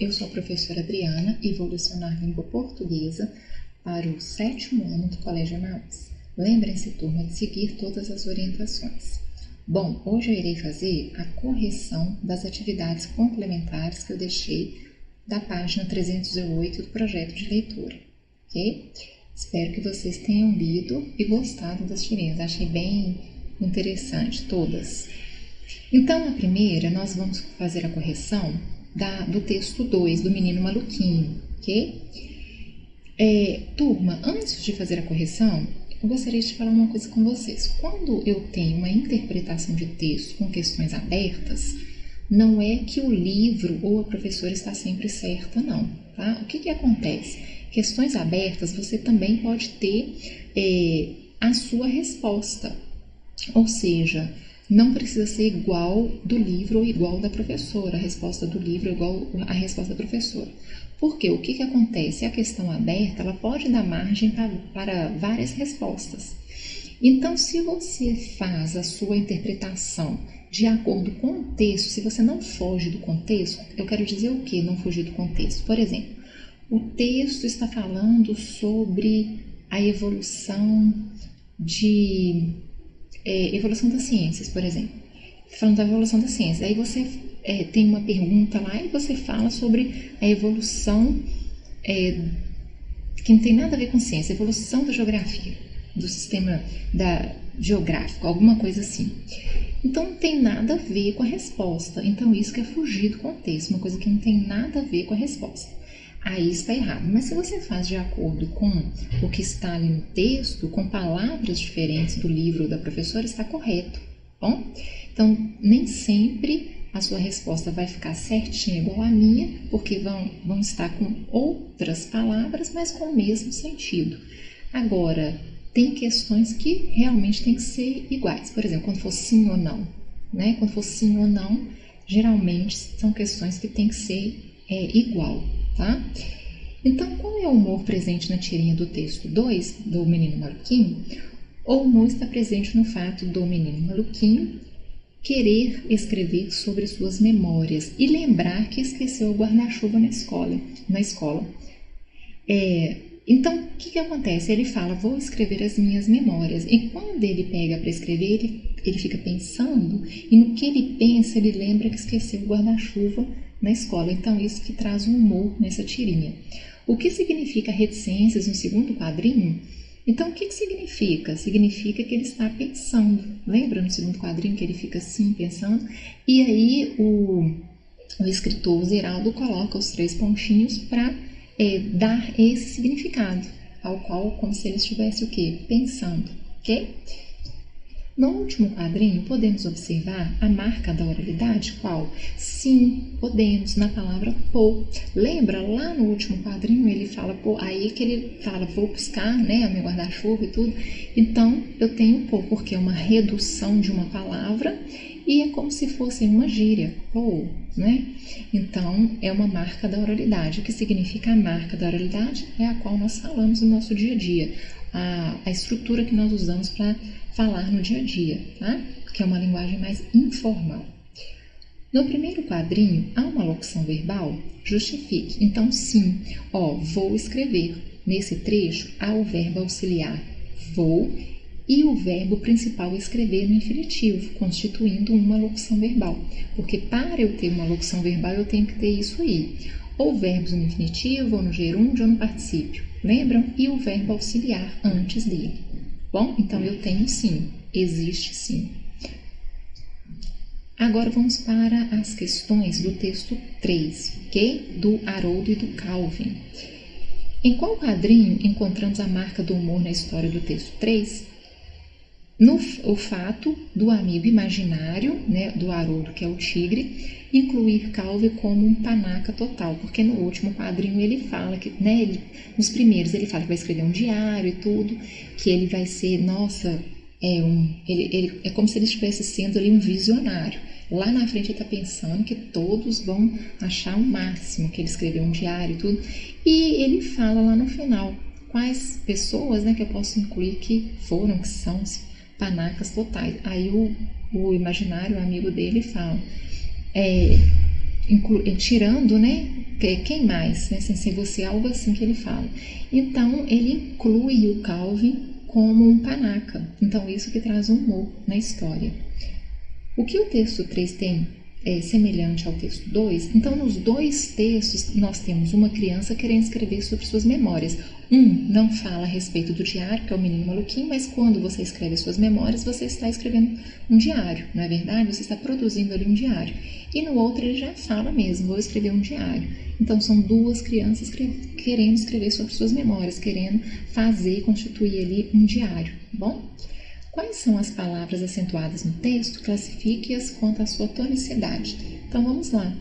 eu sou a professora Adriana e vou lecionar língua portuguesa para o 7º ano do Colégio Emaús. Lembrem-se, turma, de seguir todas as orientações. Bom, hoje eu irei fazer a correção das atividades complementares que eu deixei da página 308 do projeto de leitura, ok? Espero que vocês tenham lido e gostado das tirinhas, achei bem interessante, todas. Então, a primeira, nós vamos fazer a correção do texto 2, do Menino Maluquinho, ok? Turma, antes de fazer a correção, eu gostaria de falar uma coisa com vocês. Quando eu tenho uma interpretação de texto com questões abertas, não é que o livro ou a professora está sempre certa, não, tá? O que acontece? Questões abertas, você também pode ter a sua resposta, ou seja, não precisa ser igual do livro ou igual da professora, a resposta do livro é igual à resposta da professora. Porque o que acontece? A questão aberta, ela pode dar margem para várias respostas. Então, se você faz a sua interpretação de acordo com o texto, se você não foge do contexto, eu quero dizer o que não fugir do contexto? Por exemplo, o texto está falando sobre a evolução das ciências, por exemplo. Falando da evolução das ciências. Aí você tem uma pergunta lá e você fala sobre a evolução que não tem nada a ver com ciência, a evolução da geografia, do sistema geográfico, alguma coisa assim. Então, não tem nada a ver com a resposta. Então, isso que é fugir do contexto, uma coisa que não tem nada a ver com a resposta. Aí está errado. Mas se você faz de acordo com o que está ali no texto, com palavras diferentes do livro ou da professora, está correto. Bom? Então, nem sempre a sua resposta vai ficar certinha igual a minha, porque vão estar com outras palavras, mas com o mesmo sentido. Agora, tem questões que realmente tem que ser iguais. Por exemplo, quando for sim ou não. Né? Quando for sim ou não, geralmente são questões que tem que ser igual. Tá? Então, qual é o humor presente na tirinha do texto 2, do Menino Maluquinho? O humor está presente no fato do Menino Maluquinho querer escrever sobre suas memórias e lembrar que esqueceu o guarda-chuva na escola. Então, o que acontece? Ele fala, vou escrever as minhas memórias. E quando ele pega para escrever, ele fica pensando, e no que ele pensa, ele lembra que esqueceu o guarda-chuva na escola. Então, isso que traz um humor nessa tirinha. O que significa reticências no segundo quadrinho? Então, o que significa? Significa que ele está pensando. Lembra no segundo quadrinho que ele fica assim, pensando? E aí, o escritor Zeraldo coloca os 3 pontinhos para dar esse significado, ao qual, como se ele estivesse o quê? Pensando, ok? No último quadrinho, podemos observar a marca da oralidade, qual? Sim, podemos, na palavra pôr. Lembra, lá no último quadrinho, ele fala, pô, aí que ele fala, vou buscar, né, a meu guarda-chuva e tudo. Então, eu tenho pôr, porque é uma redução de uma palavra e é como se fosse uma gíria, pô, né? Então, é uma marca da oralidade. O que significa a marca da oralidade? É a qual nós falamos no nosso dia a dia. A estrutura que nós usamos para falar no dia a dia, tá? Que é uma linguagem mais informal. No primeiro quadrinho, há uma locução verbal? Justifique. Então, sim, vou escrever. Nesse trecho, há o verbo auxiliar vou e o verbo principal escrever no infinitivo, constituindo uma locução verbal. Porque para eu ter uma locução verbal, eu tenho que ter isso aí. Ou verbos no infinitivo, ou no gerúndio, ou no particípio. Lembram? E o verbo auxiliar antes dele. Bom, então eu tenho sim, existe sim. Agora vamos para as questões do texto 3, ok? Do Haroldo e do Calvin. Em qual quadrinho encontramos a marca do humor na história do texto 3? O fato do amigo imaginário, né, do Haroldo, que é o tigre, incluir Calvin como um panaca total, porque no último quadrinho ele fala que, né, nos primeiros ele fala que vai escrever um diário e tudo, que ele vai ser, nossa, é como se ele estivesse sendo ali um visionário. Lá na frente ele está pensando que todos vão achar o máximo que ele escreveu um diário e tudo, e ele fala lá no final quais pessoas, né, que eu posso incluir que são panacas totais. Aí o imaginário, o amigo dele, fala tirando, né? Quem mais, né? Sem ser você, algo assim que ele fala. Então, ele inclui o Calvin como um panaca. Então, isso que traz humor na história. O que o texto 3 tem semelhante ao texto 2, então nos dois textos nós temos uma criança querendo escrever sobre suas memórias. Não fala a respeito do diário, que é o menino maluquinho, mas quando você escreve suas memórias, você está escrevendo um diário, não é verdade? Você está produzindo ali um diário. E no outro ele já fala mesmo, vou escrever um diário. Então são duas crianças querendo escrever sobre suas memórias, querendo constituir ali um diário, tá bom? Quais são as palavras acentuadas no texto? Classifique-as quanto à sua tonicidade. Então vamos lá.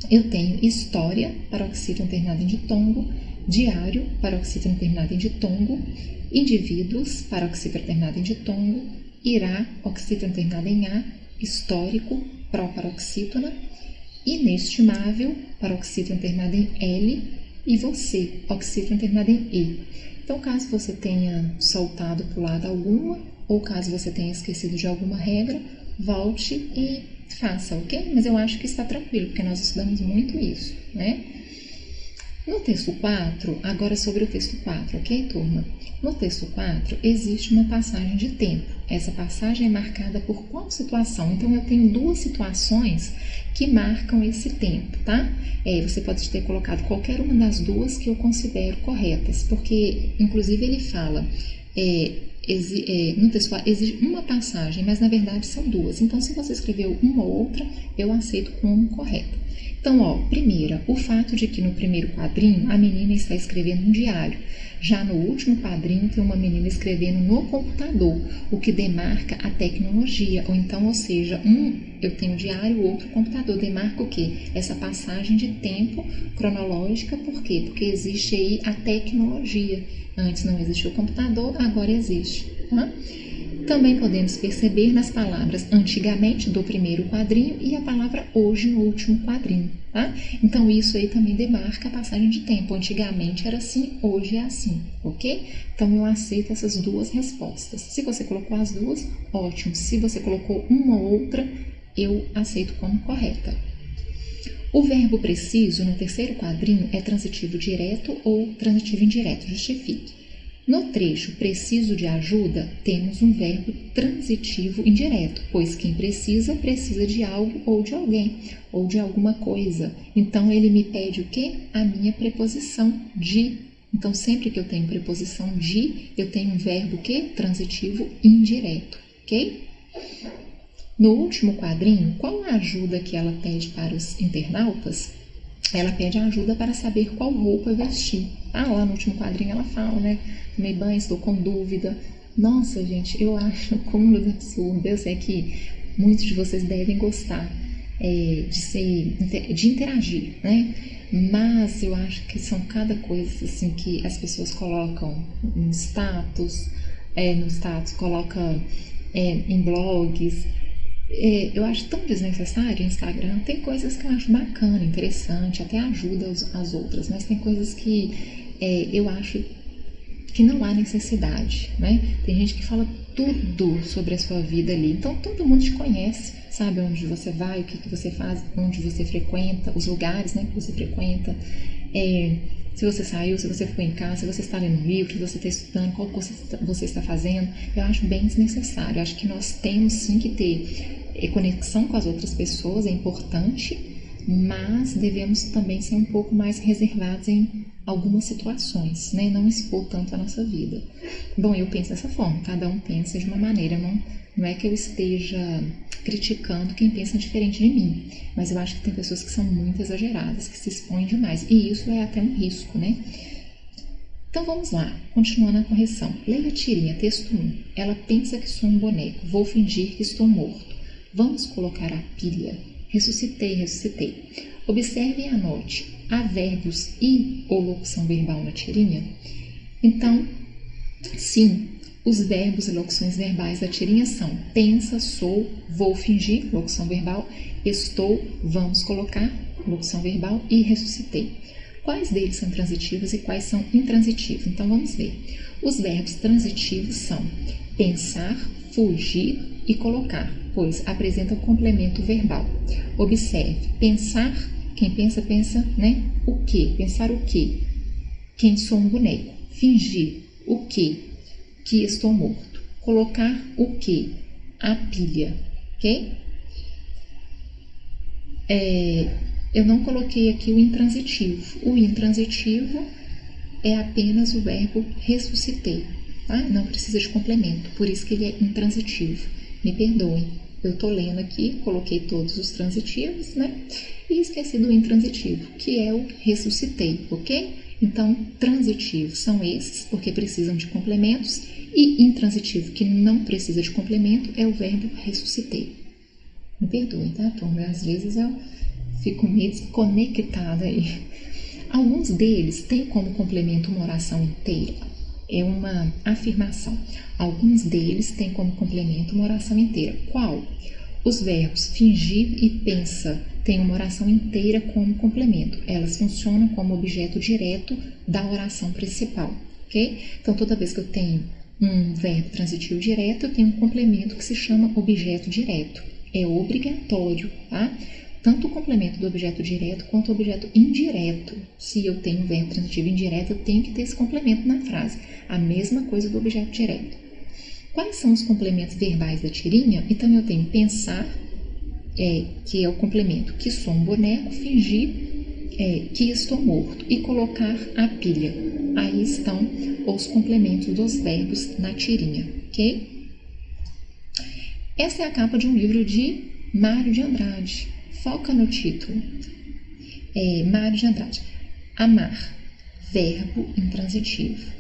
Eu tenho história, paroxítono terminado em ditongo, diário, paroxítono terminado em ditongo, indivíduos, paroxítono terminado em ditongo, irá, oxítono terminado em A, histórico, pró-paroxítona, inestimável, paroxítono terminado em L, e você, oxítono terminado em E. Então, caso você tenha soltado para o lado alguma, ou caso você tenha esquecido de alguma regra, volte e faça, ok? Mas eu acho que está tranquilo, porque nós estudamos muito isso, né? No texto 4, agora sobre o texto 4, ok, turma? No texto 4, existe uma passagem de tempo. Essa passagem é marcada por qual situação? Então, eu tenho duas situações que marcam esse tempo, tá? Você pode ter colocado qualquer uma das duas que eu considero corretas, porque, inclusive, ele fala... no texto existe uma passagem, mas na verdade são duas. Então, se você escreveu uma ou outra, eu aceito como correta. Então, primeira, o fato de que no primeiro quadrinho a menina está escrevendo um diário. Já no último quadrinho tem uma menina escrevendo no computador, o que demarca a tecnologia. Ou seja, eu tenho diário, o outro computador. Demarca o quê? Essa passagem de tempo cronológica. Por quê? Porque existe aí a tecnologia. Antes não existia o computador, agora existe. Tá? Também podemos perceber nas palavras antigamente do primeiro quadrinho e a palavra hoje no último quadrinho. Tá? Então isso aí também demarca a passagem de tempo. Antigamente era assim, hoje é assim, ok? Então eu aceito essas duas respostas. Se você colocou as duas, ótimo. Se você colocou uma ou outra, eu aceito como correta. O verbo preciso no terceiro quadrinho é transitivo direto ou transitivo indireto, justifique. No trecho preciso de ajuda, temos um verbo transitivo indireto, pois quem precisa, precisa de algo ou de alguém, ou de alguma coisa. Então, ele me pede o quê? A minha preposição de. Então, sempre que eu tenho preposição de, eu tenho um verbo que? Transitivo indireto, ok? No último quadrinho, qual a ajuda que ela pede para os internautas? Ela pede ajuda para saber qual roupa vestir. Lá no último quadrinho ela fala, né? Tomei banho, estou com dúvida. Nossa, gente, eu acho cúmulo de absurdo. Eu sei que muitos de vocês devem gostar de interagir, né? Mas eu acho que são cada coisa assim que as pessoas colocam no status, coloca em blogs. Eu acho tão desnecessário o Instagram. Tem coisas que eu acho bacana, interessante, até ajuda as outras, mas tem coisas que eu acho que não há necessidade, né? Tem gente que fala tudo sobre a sua vida ali, então todo mundo te conhece, sabe onde você vai, o que você faz, onde você frequenta, os lugares, né, que você frequenta, se você saiu, se você ficou em casa, se você está lendo um livro, se você está estudando, qual curso você está fazendo. Eu acho bem desnecessário. Eu acho que nós temos sim que ter conexão com as outras pessoas, é importante, mas devemos também ser um pouco mais reservados em algumas situações, né? Não expor tanto a nossa vida. Bom, eu penso dessa forma, cada um pensa de uma maneira, não é que eu esteja criticando quem pensa diferente de mim, mas eu acho que tem pessoas que são muito exageradas, que se expõem demais, e isso é até um risco, né? Então vamos lá, continuando a correção. Leia a tirinha, texto 1. Ela pensa que sou um boneco, vou fingir que estou morto. Vamos colocar a pilha. Ressuscitei. Observe e anote. Há verbos e ou locução verbal na tirinha? Então, sim, os verbos e locuções verbais da tirinha são pensa, sou, vou fingir, locução verbal, estou, vamos colocar, locução verbal, e ressuscitei. Quais deles são transitivos e quais são intransitivos? Então, vamos ver. Os verbos transitivos são pensar, fugir e colocar, pois apresentam complemento verbal. Observe, pensar Quem pensa, pensa, né? O quê? Pensar o quê? Quem sou um boneco. Fingir o quê? Que estou morto. Colocar o quê? A pilha, ok? Eu não coloquei aqui o intransitivo. O intransitivo é apenas o verbo ressuscitei, tá? Não precisa de complemento, por isso que ele é intransitivo. Me perdoem, eu tô lendo aqui, coloquei todos os transitivos, né? E esqueci do intransitivo, que é o ressuscitei, ok? Então, transitivos são esses, porque precisam de complementos, e intransitivo, que não precisa de complemento, é o verbo ressuscitei. Me perdoem, tá, turma? Às vezes eu fico meio desconectada aí. Alguns deles têm como complemento uma oração inteira. É uma afirmação. Alguns deles têm como complemento uma oração inteira. Qual? Os verbos fingir e pensa têm uma oração inteira como complemento. Elas funcionam como objeto direto da oração principal, ok? Então, toda vez que eu tenho um verbo transitivo direto, eu tenho um complemento que se chama objeto direto. É obrigatório, tá? Tanto o complemento do objeto direto quanto o objeto indireto. Se eu tenho um verbo transitivo indireto, eu tenho que ter esse complemento na frase. A mesma coisa do objeto direto. Quais são os complementos verbais da tirinha? Então, eu tenho pensar, que é o complemento que sou um boneco, fingir que estou morto e colocar a pilha. Aí estão os complementos dos verbos na tirinha, ok? Essa é a capa de um livro de Mário de Andrade. Foca no título. Mário de Andrade. Amar. Verbo intransitivo.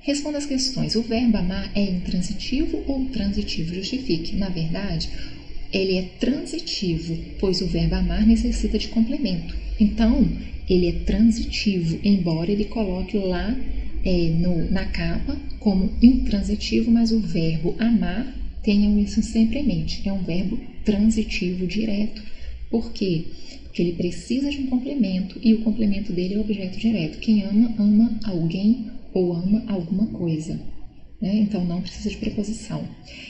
Responda as questões. O verbo amar é intransitivo ou transitivo? Justifique. Na verdade, ele é transitivo, pois o verbo amar necessita de complemento. Então, ele é transitivo, embora ele coloque lá na capa como intransitivo, mas o verbo amar, tenham isso sempre em mente, é um verbo transitivo direto. Por quê? Porque ele precisa de um complemento e o complemento dele é o objeto direto. Quem ama, ama alguém ou ama alguma coisa, né? Então, não precisa de preposição.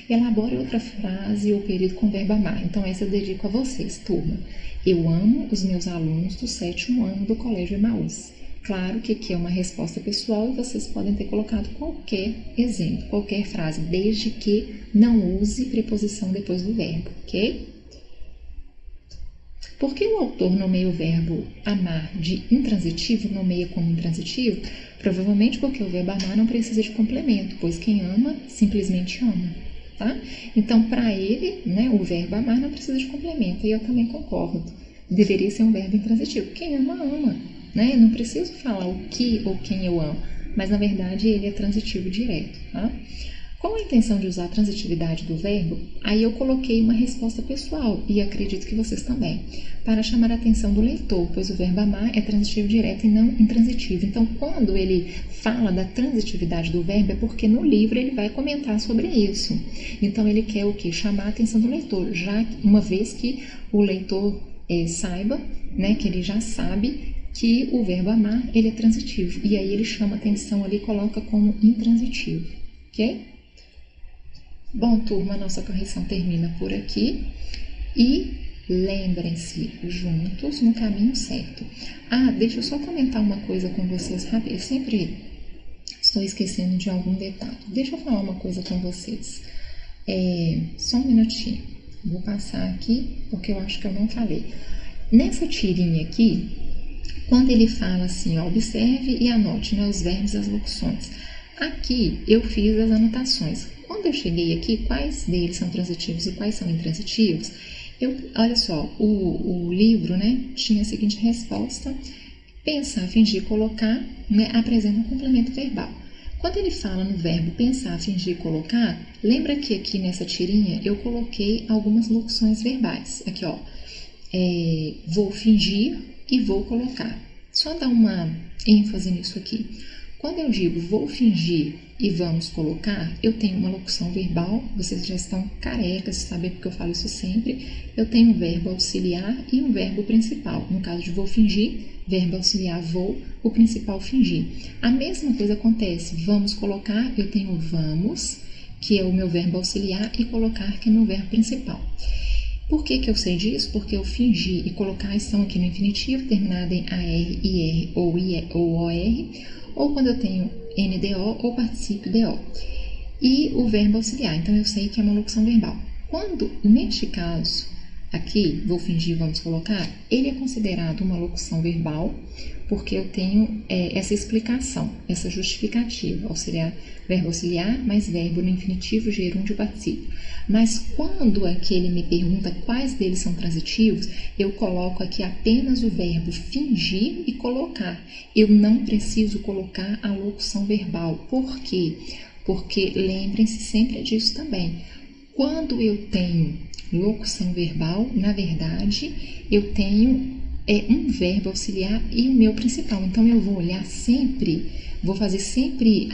Elabore outra frase ou período com o verbo amar. Então, essa eu dedico a vocês, turma. Eu amo os meus alunos do 7º ano do Colégio Emaús. Claro que aqui é uma resposta pessoal e vocês podem ter colocado qualquer exemplo, qualquer frase, desde que não use preposição depois do verbo, ok? Por que o autor nomeia o verbo amar de intransitivo, nomeia como intransitivo? Provavelmente porque o verbo amar não precisa de complemento, pois quem ama, simplesmente ama, tá? Então, para ele, né, o verbo amar não precisa de complemento, e eu também concordo. Deveria ser um verbo intransitivo. Quem ama, ama, né? Não preciso falar o que ou quem eu amo, mas na verdade ele é transitivo direto, tá? Com a intenção de usar a transitividade do verbo, aí eu coloquei uma resposta pessoal, e acredito que vocês também, para chamar a atenção do leitor, pois o verbo amar é transitivo direto e não intransitivo. Então, quando ele fala da transitividade do verbo, é porque no livro ele vai comentar sobre isso. Então, ele quer o quê? Chamar a atenção do leitor, já uma vez que o leitor saiba, né, que ele já sabe que o verbo amar, ele é transitivo, e aí ele chama a atenção ali e coloca como intransitivo, ok? Bom, turma, nossa correção termina por aqui e lembrem-se, juntos no caminho certo. Deixa eu só comentar uma coisa com vocês rápido, eu sempre estou esquecendo de algum detalhe. Deixa eu falar uma coisa com vocês, só um minutinho, vou passar aqui porque eu acho que eu não falei. Nessa tirinha aqui, quando ele fala assim, ó, observe e anote, né, os verbos e as locuções. Aqui eu fiz as anotações. Quando eu cheguei aqui, quais deles são transitivos e quais são intransitivos? Olha só, o livro, né, tinha a seguinte resposta: pensar, fingir, colocar, né, apresenta um complemento verbal. Quando ele fala no verbo pensar, fingir, colocar, lembra que aqui nessa tirinha eu coloquei algumas locuções verbais. Aqui, ó, vou fingir e vou colocar. Só dar uma ênfase nisso aqui. Quando eu digo vou fingir e vamos colocar, eu tenho uma locução verbal, vocês já estão carecas de saber porque eu falo isso sempre. Eu tenho um verbo auxiliar e um verbo principal. No caso de vou fingir, verbo auxiliar vou, o principal fingir. A mesma coisa acontece, vamos colocar, eu tenho vamos, que é o meu verbo auxiliar, e colocar, que é o meu verbo principal. Por que eu sei disso? Porque eu fingi e colocar a ação aqui no infinitivo, terminada em AR, IR ou IE ou OR, ou quando eu tenho NDO ou particípio DO. E o verbo auxiliar, então eu sei que é uma locução verbal. Quando, neste caso, aqui, vou fingir, vamos colocar, ele é considerado uma locução verbal, porque eu tenho essa explicação, essa justificativa, auxiliar, verbo auxiliar, mais verbo no infinitivo, gerúndio, particípio. Mas quando aqui ele me pergunta quais deles são transitivos, eu coloco aqui apenas o verbo fingir e colocar. Eu não preciso colocar a locução verbal. Por quê? Porque lembrem-se sempre disso também. Quando eu tenho locução verbal, na verdade, eu tenho um verbo auxiliar e o meu principal. Então, eu vou olhar sempre, vou fazer sempre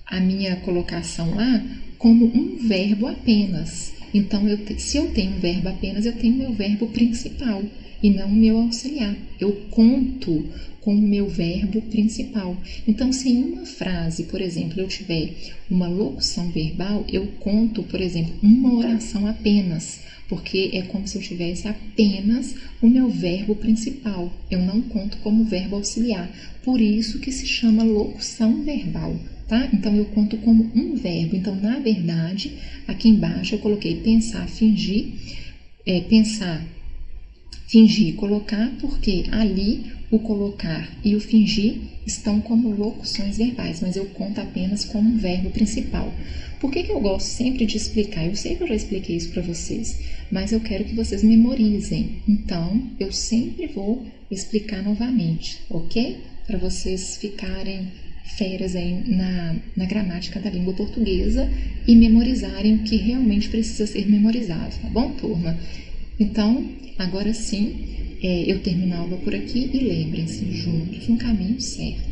a minha colocação lá como um verbo apenas. Então, se eu tenho um verbo apenas, eu tenho meu verbo principal e não o meu auxiliar. Eu conto com o meu verbo principal. Então, se em uma frase, por exemplo, eu tiver uma locução verbal, eu conto, por exemplo, uma oração apenas, porque é como se eu tivesse apenas o meu verbo principal. Eu não conto como verbo auxiliar. Por isso que se chama locução verbal, tá? Então, eu conto como um verbo. Então, na verdade, aqui embaixo eu coloquei pensar, fingir, pensar, fingir, colocar, porque ali o colocar e o fingir estão como locuções verbais, mas eu conto apenas como um verbo principal. Por que eu gosto sempre de explicar? Eu sei que eu já expliquei isso para vocês, mas eu quero que vocês memorizem. Então, eu sempre vou explicar novamente, ok? Para vocês ficarem feras aí na gramática da língua portuguesa e memorizarem o que realmente precisa ser memorizado, tá bom, turma? Então, agora sim, eu termino a aula por aqui e lembrem-se, juntos no caminho certo.